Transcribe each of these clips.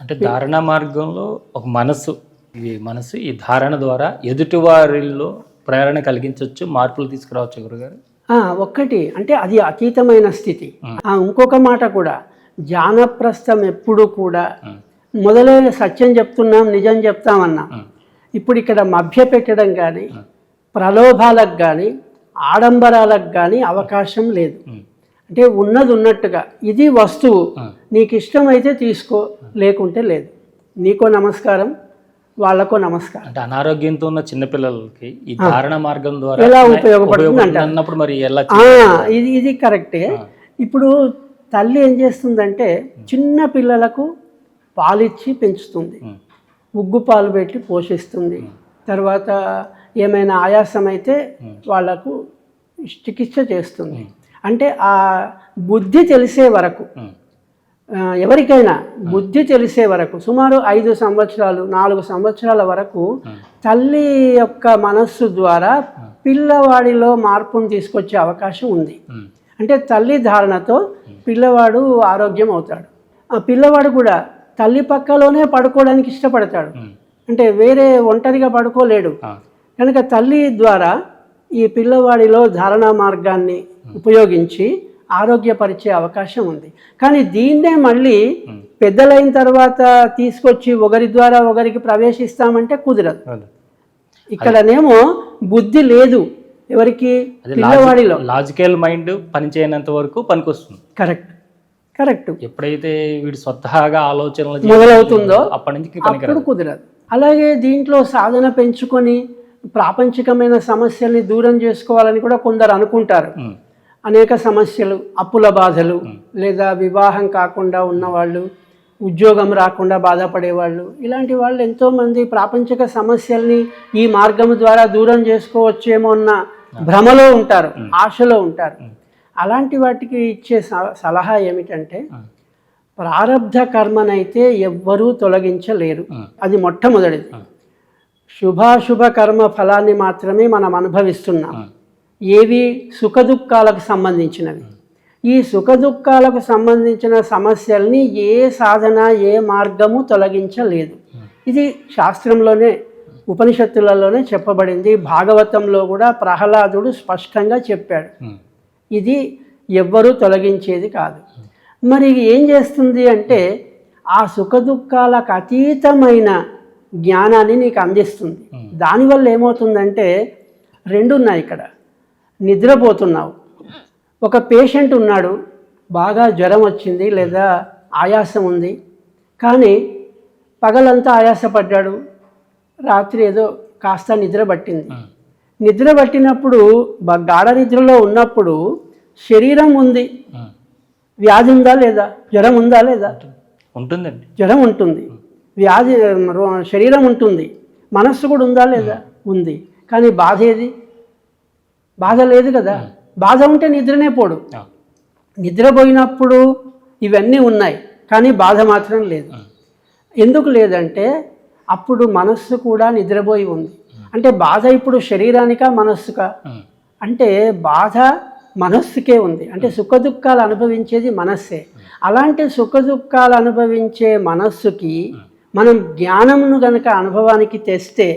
అంటే ధారణ మార్గంలో ఒక మనసు ఈ ధారణ ద్వారా ఎదుటివారిలో ప్రేరణ కలిగించవచ్చు, మార్పులు తీసుకురావచ్చు గురుగారు. ఒక్కటి అంటే అది అతీతమైన స్థితి. ఇంకొక మాట కూడా, జానప్రస్థం ఎప్పుడు కూడా మొదలైన సత్యం చెప్తున్నాం, నిజం చెప్తామన్నాం. ఇప్పుడు ఇక్కడ మభ్య పెట్టడం కానీ, ప్రలోభాలకు కానీ, ఆడంబరాలకు కానీ అవకాశం లేదు. అంటే ఉన్నది ఉన్నట్టుగా, ఇది వస్తువు, నీకు ఇష్టమైతే తీసుకో, లేకుంటే లేదు. నీకో నమస్కారం, వాళ్ళకో నమస్కారం. అంటే అనారోగ్యంతో ఉన్న చిన్నపిల్లలకి ఈ ధారణ మార్గం ద్వారా ఎలా ఉపయోగపడుతుంది అన్నప్పుడు మరి ఎలా? ఇది కరెక్టే. ఇప్పుడు తల్లి ఏం చేస్తుందంటే చిన్న పిల్లలకు పాలిచ్చి పెంచుతుంది, ఉగ్గు పాలు పెట్టి పోషిస్తుంది. తర్వాత ఏమైనా ఆయాసం అయితే వాళ్లకు చికిత్స చేస్తుంది. అంటే ఆ బుద్ధి తెలిసే వరకు, ఎవరికైనా బుద్ధి తెలిసే వరకు సుమారు 5 సంవత్సరాలు 4 సంవత్సరాల వరకు తల్లి యొక్క మనస్సు ద్వారా పిల్లవాడిలో మార్పును తీసుకొచ్చే అవకాశం ఉంది. అంటే తల్లి ధారణతో పిల్లవాడు ఆరోగ్యం అవుతాడు. ఆ పిల్లవాడు కూడా తల్లి పక్కలోనే పడుకోవడానికి ఇష్టపడతాడు. అంటే వేరే ఒంటరిగా పడుకోలేడు. కనుక తల్లి ద్వారా ఈ పిల్లవాడిలో ధారణా మార్గాన్ని ఉపయోగించి ఆరోగ్యపరిచే అవకాశం ఉంది. కానీ దీన్నే మళ్ళీ పెద్దలైన తర్వాత తీసుకొచ్చి ఒకరి ద్వారా ఒకరికి ప్రవేశిస్తామంటే కుదరదు. ఇక్కడనేమో బుద్ధి లేదు ఎవరికి, పిల్లవాడిలో. లాజికల్ మైండ్ పనిచేయనంత వరకు పనికొస్తుంది. కరెక్ట్. ఎప్పుడైతే వీడు స్వతహాగా ఆలోచనలు మొదలవుతుందో అప్పటి నుంచి అప్పుడు కుదరదు. అలాగే దీంట్లో సాధన పెంచుకొని ప్రాపంచికమైన సమస్యల్ని దూరం చేసుకోవాలని కూడా కొందరు అనుకుంటారు. అనేక సమస్యలు, అప్పుల బాధలు, లేదా వివాహం కాకుండా ఉన్నవాళ్ళు, ఉద్యోగం రాకుండా బాధపడేవాళ్ళు, ఇలాంటి వాళ్ళు ఎంతోమంది ప్రాపంచిక సమస్యల్ని ఈ మార్గం ద్వారా దూరం చేసుకోవచ్చేమో అన్న భ్రమలో ఉంటారు, ఆశలో ఉంటారు. అలాంటి వాటికి ఇచ్చే సలహా ఏమిటంటే, ప్రారబ్ధ కర్మనైతే ఎవ్వరూ తొలగించలేరు. అది మొట్టమొదటిది. శుభాశుభ కర్మ ఫలాన్ని మాత్రమే మనం అనుభవిస్తున్నాం. ఏవి? సుఖదుఖాలకు సంబంధించినవి. ఈ సుఖదుఖాలకు సంబంధించిన సమస్యల్ని ఏ సాధన, ఏ మార్గము తొలగించలేదు. ఇది శాస్త్రంలోనే, ఉపనిషత్తులలోనే చెప్పబడింది. భాగవతంలో కూడా ప్రహ్లాదుడు స్పష్టంగా చెప్పాడు, ఇది ఎవ్వరూ తొలగించేది కాదు. మరి ఏం చేస్తుంది అంటే, ఆ సుఖదుఖాలకు అతీతమైన జ్ఞానాన్ని నీకు అందిస్తుంది. దానివల్ల ఏమవుతుందంటే, 2 ఉన్నాయి ఇక్కడ. నిద్రపోతున్నావు, ఒక పేషెంట్ ఉన్నాడు, బాగా జ్వరం వచ్చింది లేదా ఆయాసం ఉంది, కానీ పగలంతా ఆయాసపడ్డాడు, రాత్రి ఏదో కాస్త నిద్ర పట్టింది. నిద్ర పట్టినప్పుడు, గాఢ నిద్రలో ఉన్నప్పుడు శరీరం ఉంది, వ్యాధి ఉందా లేదా? జ్వరం ఉందా లేదా? ఉంటుందండి. జ్వరం ఉంటుంది, వ్యాధి, శరీరం ఉంటుంది, మనస్సు కూడా ఉందా లేదా? ఉంది. కానీ బాధ ఏది? బాధ లేదు కదా. బాధ ఉంటే నిద్రనే పోడు. నిద్రపోయినప్పుడు ఇవన్నీ ఉన్నాయి, కానీ బాధ మాత్రం లేదు. ఎందుకు లేదంటే, అప్పుడు మనస్సు కూడా నిద్రపోయి ఉంది. అంటే బాధ ఇప్పుడు శరీరానికా మనస్సుకా? అంటే బాధ మనస్సుకే ఉంది. అంటే సుఖదుఖాలు అనుభవించేది మనస్సే. అలాంటి సుఖదుఖాలు అనుభవించే మనస్సుకి మనం జ్ఞానమును గనక అనుభవానికి తెస్తే,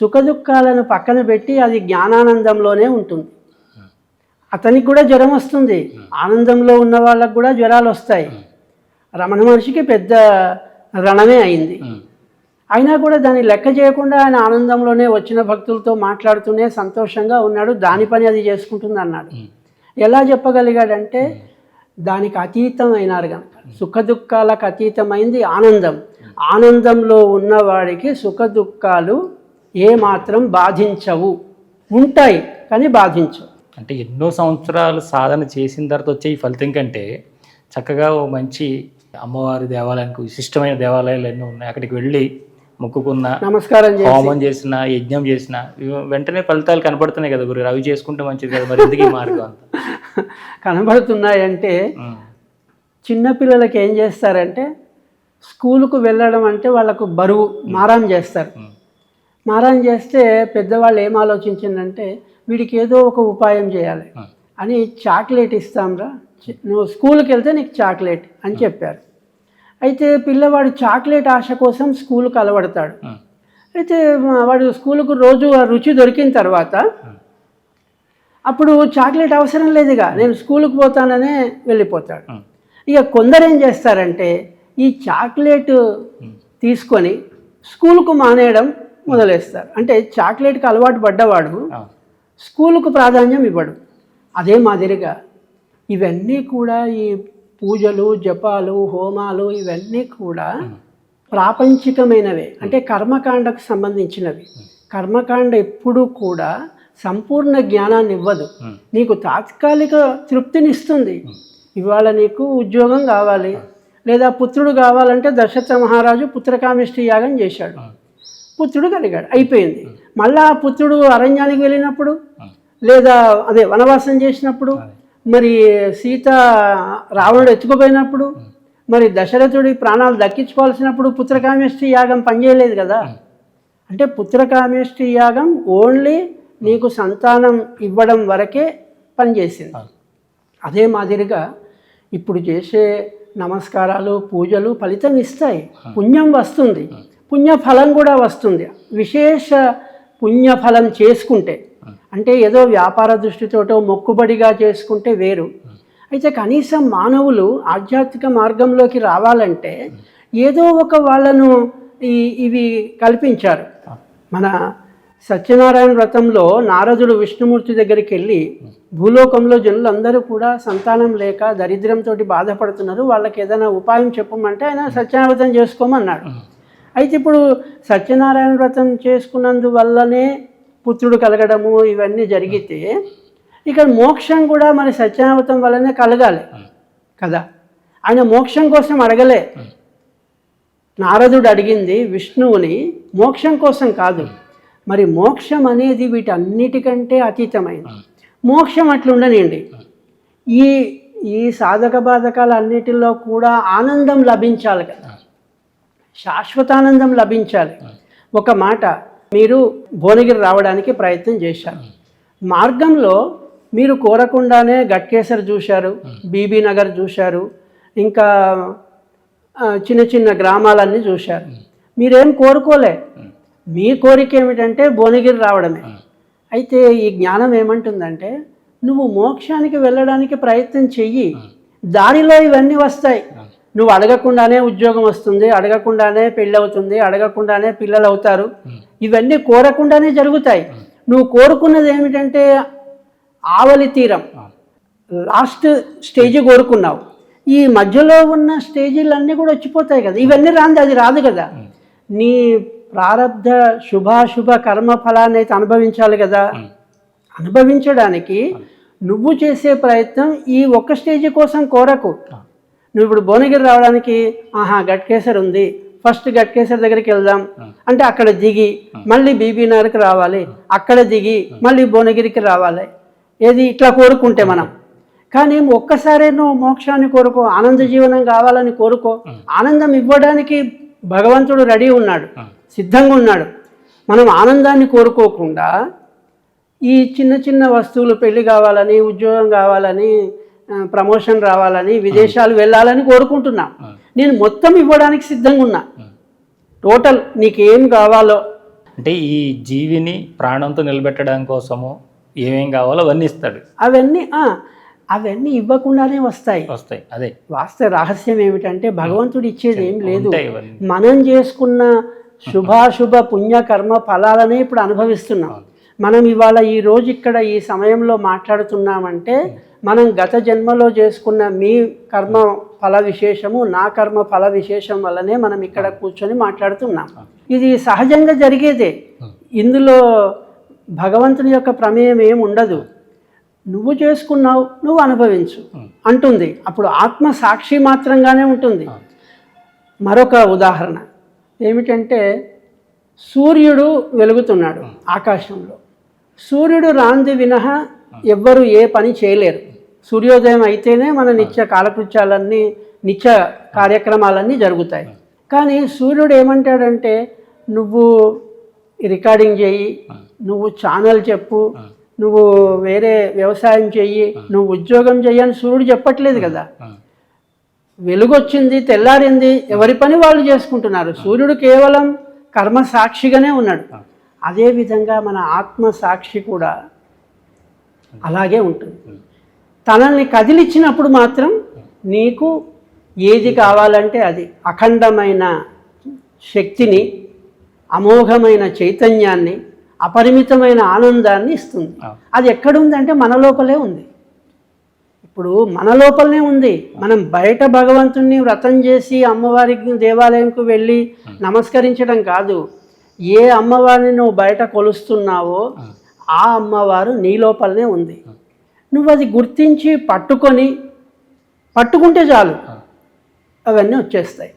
సుఖదుఖాలను పక్కన పెట్టి అది జ్ఞానానందంలోనే ఉంటుంది. అతనికి కూడా జ్వరం వస్తుంది, ఆనందంలో ఉన్న వాళ్ళకు కూడా జ్వరాలు వస్తాయి. రమణ మహర్షికి పెద్ద రణమే అయింది. అయినా కూడా దాన్ని లెక్క చేయకుండా ఆయన ఆనందంలోనే వచ్చిన భక్తులతో మాట్లాడుతూనే సంతోషంగా ఉన్నాడు. దాని పని అది చేసుకుంటుంది అన్నాడు. ఎలా చెప్పగలిగాడంటే, దానికి అతీతమైనారు కనుక. సుఖదుఖాలకు అతీతమైంది ఆనందం. ఆనందంలో ఉన్నవాడికి సుఖదుఖాలు ఏమాత్రం బాధించవు. ఉంటాయి కానీ బాధించవు. అంటే ఎన్నో సంవత్సరాలు సాధన చేసిన తర్వాత వచ్చే ఈ ఫలితం కంటే చక్కగా ఓ మంచి అమ్మవారి దేవాలయానికి, విశిష్టమైన దేవాలయాలు ఎన్నో ఉన్నాయి, అక్కడికి వెళ్ళి మొక్కుకున్న, నమస్కారం చేసి, హోమం చేసిన, యజ్ఞం చేసిన వెంటనే ఫలితాలు కనబడుతున్నాయి కదా గురు. అవి చేసుకుంటే మంచిది కదా. మరి ఎందుకు ఈ మార్గం అంత కనబడుతున్నాయంటే, చిన్నపిల్లలకి ఏం చేస్తారంటే, స్కూలుకు వెళ్ళడం అంటే వాళ్ళకు బరువు, మారాం చేస్తారు. మారాం చేస్తే పెద్దవాళ్ళు ఏం ఆలోచించిందంటే, వీడికి ఏదో ఒక ఉపాయం చేయాలి అని చాక్లెట్ ఇస్తాంరా, నువ్వు స్కూల్కి వెళ్తే నీకు చాక్లెట్ అని చెప్పారు. అయితే పిల్లవాడు చాక్లెట్ ఆశ కోసం స్కూల్కి అలవడతాడు. అయితే వాడు స్కూలుకు రోజు ఆ రుచి దొరికిన తర్వాత అప్పుడు చాక్లెట్ అవసరం లేదుగా, నేను స్కూల్కి పోతాననే వెళ్ళిపోతాడు. ఇక కొందరు ఏం చేస్తారంటే ఈ చాక్లెట్ తీసుకొని స్కూల్కు మానేయడం మొదలేస్తారు. అంటే చాక్లెట్కి అలవాటు పడ్డవాడు స్కూలుకు ప్రాధాన్యం ఇవ్వడు. అదే మాదిరిగా ఇవన్నీ కూడా ఈ పూజలు, జపాలు, హోమాలు ఇవన్నీ కూడా ప్రాపంచికమైనవే, అంటే కర్మకాండకు సంబంధించినవి. కర్మకాండ ఎప్పుడూ కూడా సంపూర్ణ జ్ఞానాన్ని ఇవ్వదు, నీకు తాత్కాలిక తృప్తినిస్తుంది. ఇవాళ నీకు ఉద్యోగం కావాలి లేదా పుత్రుడు కావాలంటే దశరథ మహారాజు పుత్రకామేష్టి యాగం చేశాడు, పుత్రుడు కలిగాడు, అయిపోయింది. మళ్ళా ఆ పుత్రుడు అరణ్యానికి వెళ్ళినప్పుడు లేదా అదే వనవాసం చేసినప్పుడు, మరి సీత రావణుడు ఎత్తుకుపోయినప్పుడు, మరి దశరథుడి ప్రాణాలు దక్కించుకోవాల్సినప్పుడు పుత్రకామేష్టి యాగం పనిచేయలేదు కదా. అంటే పుత్రకామేష్టి యాగం ఓన్లీ నీకు సంతానం ఇవ్వడం వరకే పనిచేసింది. అదే మాదిరిగా ఇప్పుడు చేసే నమస్కారాలు, పూజలు ఫలితం ఇస్తాయి, పుణ్యం వస్తుంది, పుణ్యఫలం కూడా వస్తుంది. విశేష పుణ్యఫలం చేసుకుంటే, అంటే ఏదో వ్యాపార దృష్టితోటో మొక్కుబడిగా చేసుకుంటే వేరు. అయితే కనీసం మానవులు ఆధ్యాత్మిక మార్గంలోకి రావాలంటే ఏదో ఒక వాళ్ళను ఇవి కల్పించారు. మన సత్యనారాయణ వ్రతంలో నారదుడు విష్ణుమూర్తి దగ్గరికి వెళ్ళి, భూలోకంలో జనులందరూ కూడా సంతానం లేక దరిద్రంతో బాధపడుతున్నారు, వాళ్ళకి ఏదైనా ఉపాయం చెప్పమంటే ఆయన సత్యనారాయణ వ్రతం చేసుకోమన్నాడు. అయితే ఇప్పుడు సత్యనారాయణ వ్రతం చేసుకున్నందువల్లనే పుత్రుడు కలగడము ఇవన్నీ జరిగితే ఇక్కడ మోక్షం కూడా మరి సత్యనారాయణ వ్రతం వల్లనే కలగాలి కదా. ఆయన మోక్షం కోసం అడగలే, నారదుడు అడిగింది విష్ణువుని మోక్షం కోసం కాదు. మరి మోక్షం అనేది వీటన్నిటికంటే అతీతమైంది. మోక్షం అట్లుండనండి, ఈ ఈ సాధక బాధకాల అన్నిటిలో కూడా ఆనందం లభించాలి కదా, శాశ్వతానందం లభించాలి. ఒక మాట, మీరు భువనగిరి రావడానికి ప్రయత్నం చేశారు, మార్గంలో మీరు కోరకుండానే గట్కేసర్ చూశారు, బీబీ నగర్ చూశారు, ఇంకా చిన్న చిన్న గ్రామాలన్నీ చూశారు. మీరేం కోరుకోలే, మీ కోరిక ఏమిటంటే భువనగిరి రావడమే. అయితే ఈ జ్ఞానం ఏమంటుందంటే నువ్వు మోక్షానికి వెళ్ళడానికి ప్రయత్నం చెయ్యి, దారిలో ఇవన్నీ వస్తాయి. నువ్వు అడగకుండానే ఉద్యోగం వస్తుంది, అడగకుండానే పెళ్ళి అవుతుంది, అడగకుండానే పిల్లలు అవుతారు, ఇవన్నీ కోరకుండానే జరుగుతాయి. నువ్వు కోరుకున్నది ఏమిటంటే ఆవలి తీరం, లాస్ట్ స్టేజ్ కోరుకున్నావు. ఈ మధ్యలో ఉన్న స్టేజీలన్నీ కూడా వచ్చిపోతాయి కదా, ఇవన్నీ రాంది అది రాదు కదా. నీ ప్రారబ్ధ శుభాశుభ కర్మ ఫలాన్ని అయితే అనుభవించాలి కదా. అనుభవించడానికి నువ్వు చేసే ప్రయత్నం ఈ ఒక్క స్టేజీ కోసం కోరకు. నువ్వు ఇప్పుడు భువనగిరి రావడానికి గట్కేసర్ ఉంది, ఫస్ట్ గట్కేసర్ దగ్గరికి వెళ్దాం అంటే అక్కడ దిగి మళ్ళీ బీబీ నగర్కి రావాలి, అక్కడ దిగి మళ్ళీ భువనగిరికి రావాలి, ఏది ఇట్లా కోరుకుంటే మనం. కానీ ఒక్కసారే నువ్వు మోక్షాన్ని కోరుకో, ఆనంద జీవనం కావాలని కోరుకో. ఆనందం ఇవ్వడానికి భగవంతుడు రెడీ ఉన్నాడు, సిద్ధంగా ఉన్నాడు. మనం ఆనందాన్ని కోరుకోకుండా ఈ చిన్న చిన్న వస్తువులు, పెళ్లి కావాలని, ఉద్యోగం కావాలని, ప్రమోషన్ రావాలని, విదేశాలు వెళ్ళాలని కోరుకుంటున్నా. నేను మొత్తం ఇవ్వడానికి సిద్ధంగా ఉన్నా, టోటల్ నీకేం కావాలో. అంటే ఈ జీవిని ప్రాణంతో నిలబెట్టడం కోసము ఏమేం కావాలో అవన్నీ ఇస్తాడు. అవన్నీ ఇవ్వకుండానే వస్తాయి. అదే వాస్తవ రహస్యం ఏమిటంటే భగవంతుడు ఇచ్చేది ఏం లేదు, మనం చేసుకున్న శుభాశుభ పుణ్యకర్మ ఫలాలనే ఇప్పుడు అనుభవిస్తున్నాం. మనం ఇవాళ ఈ రోజు ఇక్కడ ఈ సమయంలో మాట్లాడుతున్నామంటే మనం గత జన్మలో చేసుకున్న మీ కర్మ ఫల విశేషము, నా కర్మ ఫల విశేషం వల్లనే మనం ఇక్కడ కూర్చొని మాట్లాడుతున్నాం. ఇది సహజంగా జరిగేదే, ఇందులో భగవంతుని యొక్క ప్రమేయం ఏమి ఉండదు. నువ్వు చేసుకున్నావు, నువ్వు అనుభవించు అంటుంది. అప్పుడు ఆత్మ సాక్షి మాత్రంగానే ఉంటుంది. మరొక ఉదాహరణ ఏమిటంటే సూర్యుడు వెలుగుతున్నాడు ఆకాశంలో, సూర్యుడు రాంది వినహ ఎవ్వరు ఏ పని చేయలేరు. సూర్యోదయం అయితేనే మన నిత్య కాలకృత్యాలన్నీ, నిత్య కార్యక్రమాలన్నీ జరుగుతాయి. కానీ సూర్యుడు ఏమంటాడంటే నువ్వు రికార్డింగ్ చెయ్యి, నువ్వు ఛానల్ చెప్పు, నువ్వు వేరే వ్యవసాయం చెయ్యి, నువ్వు ఉద్యోగం చెయ్యి అని సూర్యుడు చెప్పట్లేదు కదా. వెలుగొచ్చింది, తెల్లారింది, ఎవరి పని వాళ్ళు చేసుకుంటున్నారు. సూర్యుడు కేవలం కర్మ సాక్షిగానే ఉన్నాడు. అదేవిధంగా మన ఆత్మ సాక్షి కూడా అలాగే ఉంటుంది. తనల్ని కదిలిచ్చినప్పుడు మాత్రం నీకు ఏది కావాలంటే అది అఖండమైన శక్తిని, అమోఘమైన చైతన్యాన్ని, అపరిమితమైన ఆనందాన్ని ఇస్తుంది. అది ఎక్కడుందంటే మన లోపలే ఉంది. ఇప్పుడు మన లోపలనే ఉంది. మనం బయట భగవంతుణ్ణి వ్రతం చేసి అమ్మవారికి దేవాలయంకు వెళ్ళి నమస్కరించడం కాదు. ఏ అమ్మవారిని నువ్వు బయట కొలుస్తున్నావో ఆ అమ్మవారు నీ లోపలనే ఉంది. నువ్వు అది గుర్తించి పట్టుకుంటే చాలు, అవన్నీ వచ్చేస్తాయి.